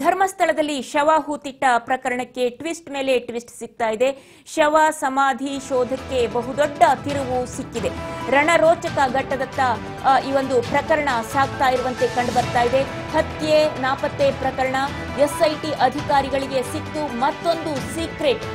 ಧರ್ಮಸ್ಥಳದಲ್ಲಿ ಶವ ಹೂತಿಟ್ಟ ಪ್ರಕರಣಕ್ಕೆ ಟ್ವಿಸ್ಟ್ ಮೇಲೆ ಟ್ವಿಸ್ಟ್ ಸಿಗ್ತಾ ಇದೆ. ಶವ ಸಮಾಧಿ ಶೋಧಕ್ಕೆ ಬಹುದೊಡ್ಡ ತಿರುವು ಸಿಕ್ಕಿದೆ. ರಣರೋಚಕ ಘಟ್ಟದತ್ತ ಈ ಒಂದು ಪ್ರಕರಣ ಸಾಗ್ತಾ ಇರುವಂತೆ ಕಂಡು ಬರ್ತಾ ಇದೆ. ಹತ್ಯೆ ನಾಪತ್ತೆ ಪ್ರಕರಣ ಎಸ್ಐಟಿ ಅಧಿಕಾರಿಗಳಿಗೆ ಸಿಕ್ತು. ಮತ್ತೊಂದು ಸೀಕ್ರೆಟ್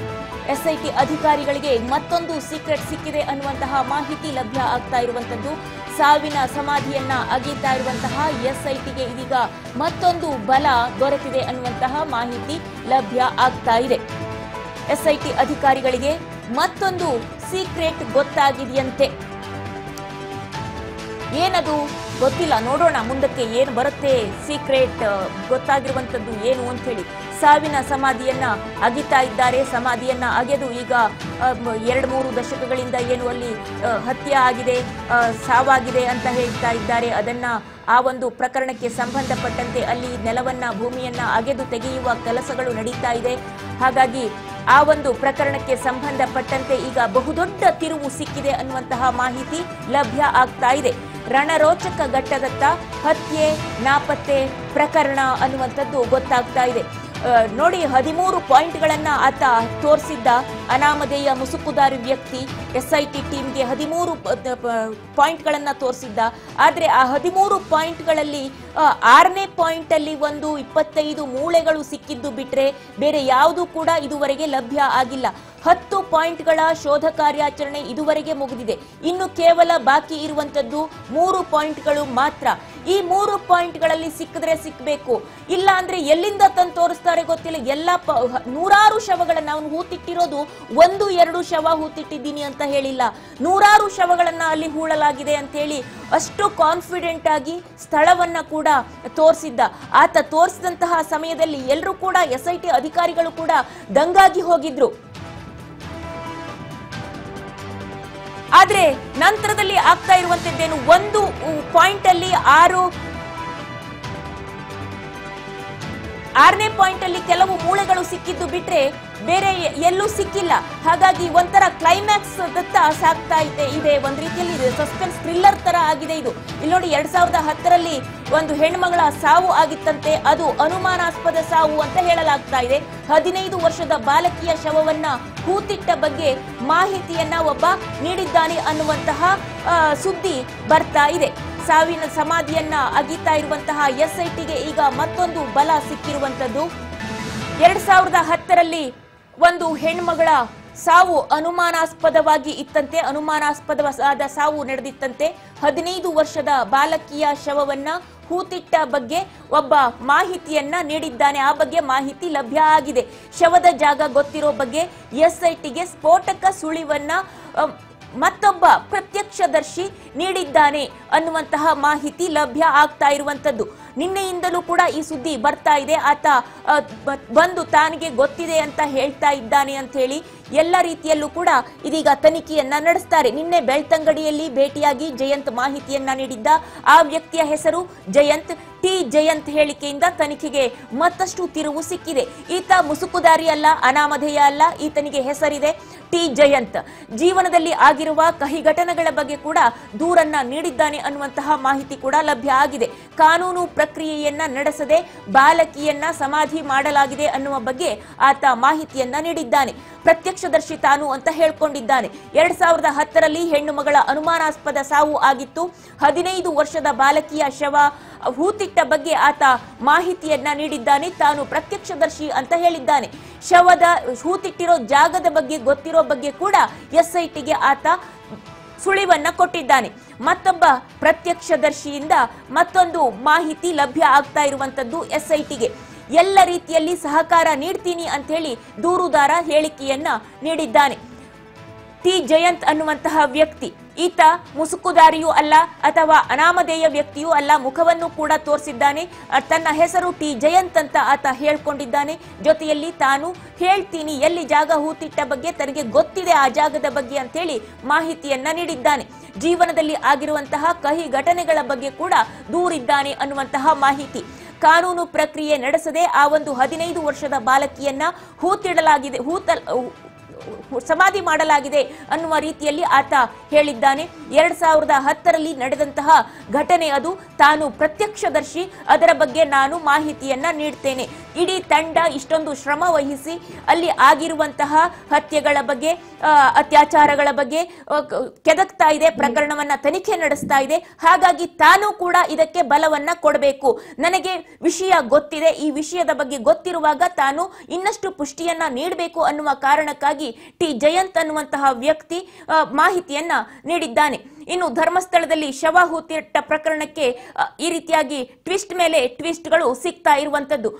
ಎಸ್ಐಟಿ ಅಧಿಕಾರಿಗಳಿಗೆ ಮತ್ತೊಂದು ಸೀಕ್ರೆಟ್ ಸಿಕ್ಕಿದೆ ಅನ್ನುವಂತಹ ಮಾಹಿತಿ ಲಭ್ಯ ಆಗ್ತಾ ಇರುವಂತದ್ದು. ಸಾವಿನ ಸಮಾಧಿಯನ್ನ ಅಗೀತಾ ಇರುವಂತಹ ಎಸ್ಐಟಿಗೆ ಇದೀಗ ಮತ್ತೊಂದು ಬಲ ದೊರೆತಿದೆ ಅನ್ನುವಂತಹ ಮಾಹಿತಿ ಲಭ್ಯ ಆಗ್ತಾ ಇದೆ. ಎಸ್ಐಟಿ ಅಧಿಕಾರಿಗಳಿಗೆ ಮತ್ತೊಂದು ಸೀಕ್ರೆಟ್ ಗೊತ್ತಾಗಿದೆಯಂತೆ. ಏನದು ಗೊತ್ತಿಲ್ಲ, ನೋಡೋಣ ಮುಂದಕ್ಕೆ ಏನು ಬರುತ್ತೆ. ಸೀಕ್ರೆಟ್ ಗೊತ್ತಾಗಿರುವಂತದ್ದು ಏನು ಅಂತ ಹೇಳಿ ಸಾವಿನ ಸಮಾಧಿಯನ್ನ ಅಗಿತಾ ಇದ್ದಾರೆ. ಸಮಾಧಿಯನ್ನ ಅಗೆದು ಈಗ 2-3 ದಶಕಗಳಿಂದ ಏನು ಅಲ್ಲಿ ಹತ್ಯೆ ಆಗಿದೆ, ಸಾವಾಗಿದೆ ಅಂತ ಹೇಳ್ತಾ ಇದ್ದಾರೆ. ಅದನ್ನ ಆ ಒಂದು ಪ್ರಕರಣಕ್ಕೆ ಸಂಬಂಧಪಟ್ಟಂತೆ ಅಲ್ಲಿ ನೆಲವನ್ನ ಭೂಮಿಯನ್ನ ಅಗೆದು ತೆಗೆಯುವ ಕೆಲಸಗಳು ನಡೀತಾ ಇದೆ. ಹಾಗಾಗಿ ಆ ಒಂದು ಪ್ರಕರಣಕ್ಕೆ ಸಂಬಂಧಪಟ್ಟಂತೆ ಈಗ ಬಹುದೊಡ್ಡ ತಿರುವು ಸಿಕ್ಕಿದೆ ಅನ್ನುವಂತಹ ಮಾಹಿತಿ ಲಭ್ಯ ಆಗ್ತಾ ಇದೆ. ರಣರೋಚಕ ಘಟ್ಟದತ್ತ ಹತ್ಯೆ ನಾಪತ್ತೆ ಪ್ರಕರಣ ಅನ್ನುವಂಥದ್ದು ಗೊತ್ತಾಗ್ತಾ ಇದೆ. ನೋಡಿ, 13 ಪಾಯಿಂಟ್ಗಳನ್ನ ಆತ ತೋರಿಸಿದ್ದ ಅನಾಮಧೇಯ ಮುಸುಕುದಾರಿ ವ್ಯಕ್ತಿ. ಎಸ್ಐಟಿ ಟೀಮ್ಗೆ 13 ಪಾಯಿಂಟ್ಗಳನ್ನ ತೋರಿಸಿದ್ದ. ಆದ್ರೆ ಆ 13 ಪಾಯಿಂಟ್ಗಳಲ್ಲಿ 6ನೇ ಪಾಯಿಂಟ್ ಅಲ್ಲಿ ಒಂದು 25 ಮೂಳೆಗಳು ಸಿಕ್ಕಿದ್ದು ಬಿಟ್ರೆ ಬೇರೆ ಯಾವುದು ಕೂಡ ಇದುವರೆಗೆ ಲಭ್ಯ ಆಗಿಲ್ಲ. 10 ಪಾಯಿಂಟ್ಗಳ ಶೋಧ ಕಾರ್ಯಾಚರಣೆ ಇದುವರೆಗೆ ಮುಗಿದಿದೆ. ಇನ್ನು ಕೇವಲ ಬಾಕಿ ಇರುವಂತದ್ದು 3 ಪಾಯಿಂಟ್ಗಳು ಮಾತ್ರ. ಈ 3 ಪಾಯಿಂಟ್ಗಳಲ್ಲಿ ಸಿಕ್ಕಿದ್ರೆ ಸಿಕ್ಬೇಕು, ಇಲ್ಲ ಅಂದ್ರೆ ಎಲ್ಲಿಂದ ತಂದು ತೋರಿಸ್ತಾರೆ ಗೊತ್ತಿಲ್ಲ. ಎಲ್ಲ ನೂರಾರು ಶವಗಳನ್ನ ಅವನು ಹೂತಿಟ್ಟಿರೋದು 1-2 ಶವ ಹೂತಿಟ್ಟಿದ್ದೀನಿ ಅಂತ ಹೇಳಿಲ್ಲ, ನೂರಾರು ಶವಗಳನ್ನ ಅಲ್ಲಿ ಹೂಳಲಾಗಿದೆ ಅಂತ ಹೇಳಿ ಅಷ್ಟು ಕಾನ್ಫಿಡೆಂಟ್ ಆಗಿ ಸ್ಥಳವನ್ನ ಕೂಡ ತೋರಿಸಿದ್ದ. ಆತ ತೋರಿಸಿದಂತಹ ಸಮಯದಲ್ಲಿ ಎಲ್ಲರೂ ಕೂಡ ಎಸ್ಐಟಿ ಅಧಿಕಾರಿಗಳು ಕೂಡ ದಂಗಾಗಿ ಹೋಗಿದ್ರು. ಆದ್ರೆ ನಂತರದಲ್ಲಿ ಆಗ್ತಾ ಇರುವಂತದ್ದೇನು, 1 ಪಾಯಿಂಟ್ ಅಲ್ಲಿ 6ನೇ ಪಾಯಿಂಟ್ ಅಲ್ಲಿ ಕೆಲವು ಮೂಳೆಗಳು ಸಿಕ್ಕಿದ್ದು ಬಿಟ್ರೆ ಬೇರೆ ಎಲ್ಲೂ ಸಿಕ್ಕಿಲ್ಲ. ಹಾಗಾಗಿ ಒಂಥರ ಕ್ಲೈಮ್ಯಾಕ್ಸ್ ದತ್ತ ಸಾಗ್ತಾ ಇದೆ. ಒಂದ್ ರೀತಿಯಲ್ಲಿ ಸಸ್ಪೆನ್ಸ್ ಥ್ರಿಲ್ಲರ್ ತರ ಆಗಿದೆ ಇದು. ಇಲ್ಲಿ ನೋಡಿ, 2010ರಲ್ಲಿ ಒಂದು ಹೆಣ್ಮಗಳ ಸಾವು ಆಗಿತ್ತಂತೆ. ಅದು ಅನುಮಾನಾಸ್ಪದ ಸಾವು ಅಂತ ಹೇಳಲಾಗ್ತಾ ಇದೆ. 15 ವರ್ಷದ ಬಾಲಕಿಯ ಶವವನ್ನ ಹೂತಿಟ್ಟ ಬಗ್ಗೆ ಮಾಹಿತಿಯನ್ನ ಒಬ್ಬ ನೀಡಿದ್ದಾನೆ ಅನ್ನುವಂತಹ ಸುದ್ದಿ ಬರ್ತಾ ಇದೆ. ಸಾವಿನ ಸಮಾಧಿಯನ್ನ ಅಗೀತಾ ಇರುವಂತಹ ಎಸ್ಐಟಿಗೆ ಈಗ ಮತ್ತೊಂದು ಬಲ ಸಿಕ್ಕಿರುವಂತದ್ದು. 2010ರಲ್ಲಿ ಒಂದು ಹೆಣ್ಮಗಳ ಸಾವು ಅನುಮಾನಾಸ್ಪದವಾಗಿ ಇತ್ತಂತೆ. ಅನುಮಾನಾಸ್ಪದವಾದ ಸಾವು ನಡೆದಿತ್ತಂತೆ. 15 ವರ್ಷದ ಬಾಲಕಿಯ ಶವವನ್ನ ಹೂತಿಟ್ಟ ಬಗ್ಗೆ ಒಬ್ಬ ಮಾಹಿತಿಯನ್ನ ನೀಡಿದ್ದಾನೆ. ಆ ಬಗ್ಗೆ ಮಾಹಿತಿ ಲಭ್ಯ ಆಗಿದೆ. ಶವದ ಜಾಗ ಗೊತ್ತಿರೋ ಬಗ್ಗೆ ಎಸ್ಐಟಿಗೆ ಸ್ಫೋಟಕ ಸುಳಿವನ್ನ ಮತ್ತೊಬ್ಬ ಪ್ರತ್ಯಕ್ಷದರ್ಶಿ ನೀಡಿದ್ದಾನೆ ಅನ್ನುವಂತಹ ಮಾಹಿತಿ ಲಭ್ಯ ಆಗ್ತಾ ಇರುವಂತದ್ದು. ನಿನ್ನೆಯಿಂದಲೂ ಕೂಡ ಈ ಸುದ್ದಿ ಬರ್ತಾ ಇದೆ. ಆತ ಬಂದು ತಾನಿಗೆ ಗೊತ್ತಿದೆ ಅಂತ ಹೇಳ್ತಾ ಇದ್ದಾನೆ ಅಂತ ಹೇಳಿ ಎಲ್ಲ ರೀತಿಯಲ್ಲೂ ಕೂಡ ಇದೀಗ ತನಿಖೆಯನ್ನ ನಡೆಸ್ತಾರೆ. ನಿನ್ನೆ ಬೆಳ್ತಂಗಡಿಯಲ್ಲಿ ಭೇಟಿಯಾಗಿ ಜಯಂತ್ ಮಾಹಿತಿಯನ್ನ ನೀಡಿದ್ದ. ಆ ವ್ಯಕ್ತಿಯ ಹೆಸರು ಜಯಂತ್. ಟಿ ಜಯಂತ್ ಹೇಳಿಕೆಯಿಂದ ತನಿಖೆಗೆ ಮತ್ತಷ್ಟು ತಿರುವು ಸಿಕ್ಕಿದೆ. ಈತ ಮುಸುಕುದಾರಿ ಅಲ್ಲ, ಅನಾಮಧೇಯ ಅಲ್ಲ, ಈತನಿಗೆ ಹೆಸರಿದೆ ಟಿ ಜಯಂತ್. ಜೀವನದಲ್ಲಿ ಆಗಿರುವ ಕಹಿ ಘಟನೆಗಳ ಬಗ್ಗೆ ಕೂಡ ದೂರನ್ನ ನೀಡಿದ್ದಾನೆ ಅನ್ನುವಂತಹ ಮಾಹಿತಿ ಕೂಡ ಲಭ್ಯ ಆಗಿದೆ. ಕಾನೂನು ಪ್ರಕ್ರಿಯೆಯನ್ನ ನಡೆಸದೆ ಬಾಲಕಿಯನ್ನ ಸಮಾಧಿ ಮಾಡಲಾಗಿದೆ ಅನ್ನುವ ಬಗ್ಗೆ ಆತ ಮಾಹಿತಿಯನ್ನ ನೀಡಿದ್ದಾನೆ. ಪ್ರತ್ಯಕ್ಷದರ್ಶಿ ತಾನು ಅಂತ ಹೇಳ್ಕೊಂಡಿದ್ದಾನೆ. 2010ರಲ್ಲಿ ಹೆಣ್ಣು ಮಗಳ ಅನುಮಾನಾಸ್ಪದ ಸಾವು ಆಗಿತ್ತು. 15 ವರ್ಷದ ಬಾಲಕಿಯ ಶವ ಹೂತಿಟ್ಟ ಬಗ್ಗೆ ಆತ ಮಾಹಿತಿಯನ್ನ ನೀಡಿದ್ದಾನೆ. ತಾನು ಪ್ರತ್ಯಕ್ಷದರ್ಶಿ ಅಂತ ಹೇಳಿದ್ದಾನೆ. ಶವದ ಹೂತಿಟ್ಟಿರೋ ಜಾಗದ ಬಗ್ಗೆ ಗೊತ್ತಿರೋ ಬಗ್ಗೆ ಕೂಡ ಎಸ್ಐಟಿಗೆ ಆತ ಸುಳಿವನ್ನ ಕೊಟ್ಟಿದ್ದಾನೆ. ಮತ್ತೊಬ್ಬ ಪ್ರತ್ಯಕ್ಷದರ್ಶಿಯಿಂದ ಮತ್ತೊಂದು ಮಾಹಿತಿ ಲಭ್ಯ ಆಗ್ತಾ ಇರುವಂತದ್ದು ಎಸ್ಐಟಿಗೆ. ಎಲ್ಲ ರೀತಿಯಲ್ಲಿ ಸಹಕಾರ ನೀಡ್ತೀನಿ ಅಂತ ಹೇಳಿ ದೂರುದಾರ ಹೇಳಿಕೆಯನ್ನ ನೀಡಿದ್ದಾನೆ. ಟಿ ಜಯಂತ್ ಅನ್ನುವಂತಹ ವ್ಯಕ್ತಿ, ಈತ ಮುಸುಕುದಾರಿಯೂ ಅಲ್ಲ ಅಥವಾ ಅನಾಮಧೇಯ ವ್ಯಕ್ತಿಯೂ ಅಲ್ಲ. ಮುಖವನ್ನು ಕೂಡ ತೋರಿಸಿದ್ದಾನೆ. ತನ್ನ ಹೆಸರು ಟಿ ಜಯಂತ್ ಅಂತ ಆತ ಹೇಳ್ಕೊಂಡಿದ್ದಾನೆ. ಜೊತೆಯಲ್ಲಿ ತಾನು ಹೇಳ್ತೀನಿ, ಎಲ್ಲಿ ಜಾಗ ಹೂತಿಟ್ಟ ಬಗ್ಗೆ ತನಗೆ ಗೊತ್ತಿದೆ ಆ ಜಾಗದ ಬಗ್ಗೆ ಅಂತ ಹೇಳಿ ಮಾಹಿತಿಯನ್ನ ನೀಡಿದ್ದಾನೆ. ಜೀವನದಲ್ಲಿ ಆಗಿರುವಂತಹ ಕಹಿ ಘಟನೆಗಳ ಬಗ್ಗೆ ಕೂಡ ದೂರಿದ್ದಾನೆ ಅನ್ನುವಂತಹ ಮಾಹಿತಿ. ಕಾನೂನು ಪ್ರಕ್ರಿಯೆ ನಡೆಸದೆ ಆ ಒಂದು 15 ವರ್ಷದ ಬಾಲಕಿಯನ್ನ ಹೂತಿಡಲಾಗಿದೆ, ಸಮಾಧಿ ಮಾಡಲಾಗಿದೆ ಅನ್ನುವ ರೀತಿಯಲ್ಲಿ ಆತ ಹೇಳಿದ್ದಾನೆ. 2010ರಲ್ಲಿ ನಡೆದಂತಹ ಘಟನೆ ಅದು. ತಾನು ಪ್ರತ್ಯಕ್ಷದರ್ಶಿ, ಅದರ ಬಗ್ಗೆ ನಾನು ಮಾಹಿತಿಯನ್ನ ನೀಡ್ತೇನೆ. ಇಡೀ ತಂಡ ಇಷ್ಟೊಂದು ಶ್ರಮ ವಹಿಸಿ ಅಲ್ಲಿ ಆಗಿರುವಂತಹ ಹತ್ಯೆಗಳ ಬಗ್ಗೆ, ಅತ್ಯಾಚಾರಗಳ ಬಗ್ಗೆ ಕೆದಕ್ತಾ ಇದೆ, ಪ್ರಕರಣವನ್ನ ತನಿಖೆ ನಡೆಸ್ತಾ ಇದೆ. ಹಾಗಾಗಿ ತಾನು ಕೂಡ ಇದಕ್ಕೆ ಬಲವನ್ನ ಕೊಡಬೇಕು. ನನಗೆ ವಿಷಯ ಗೊತ್ತಿದೆ, ಈ ವಿಷಯದ ಬಗ್ಗೆ ಗೊತ್ತಿರುವಾಗ ತಾನು ಇನ್ನಷ್ಟು ಪುಷ್ಟಿಯನ್ನ ನೀಡಬೇಕು ಅನ್ನುವ ಕಾರಣಕ್ಕಾಗಿ ಟಿ ಜಯಂತ್ ಅನ್ನುವಂತಹ ವ್ಯಕ್ತಿ ಮಾಹಿತಿಯನ್ನ ನೀಡಿದ್ದಾನೆ. ಇನ್ನು ಧರ್ಮಸ್ಥಳದಲ್ಲಿ ಶವ ಹೂತಿಟ್ಟ ಪ್ರಕರಣಕ್ಕೆ ಈ ರೀತಿಯಾಗಿ ಟ್ವಿಸ್ಟ್ ಮೇಲೆ ಟ್ವಿಸ್ಟ್ಗಳು ಸಿಗ್ತಾ ಇರುವಂತದ್ದು.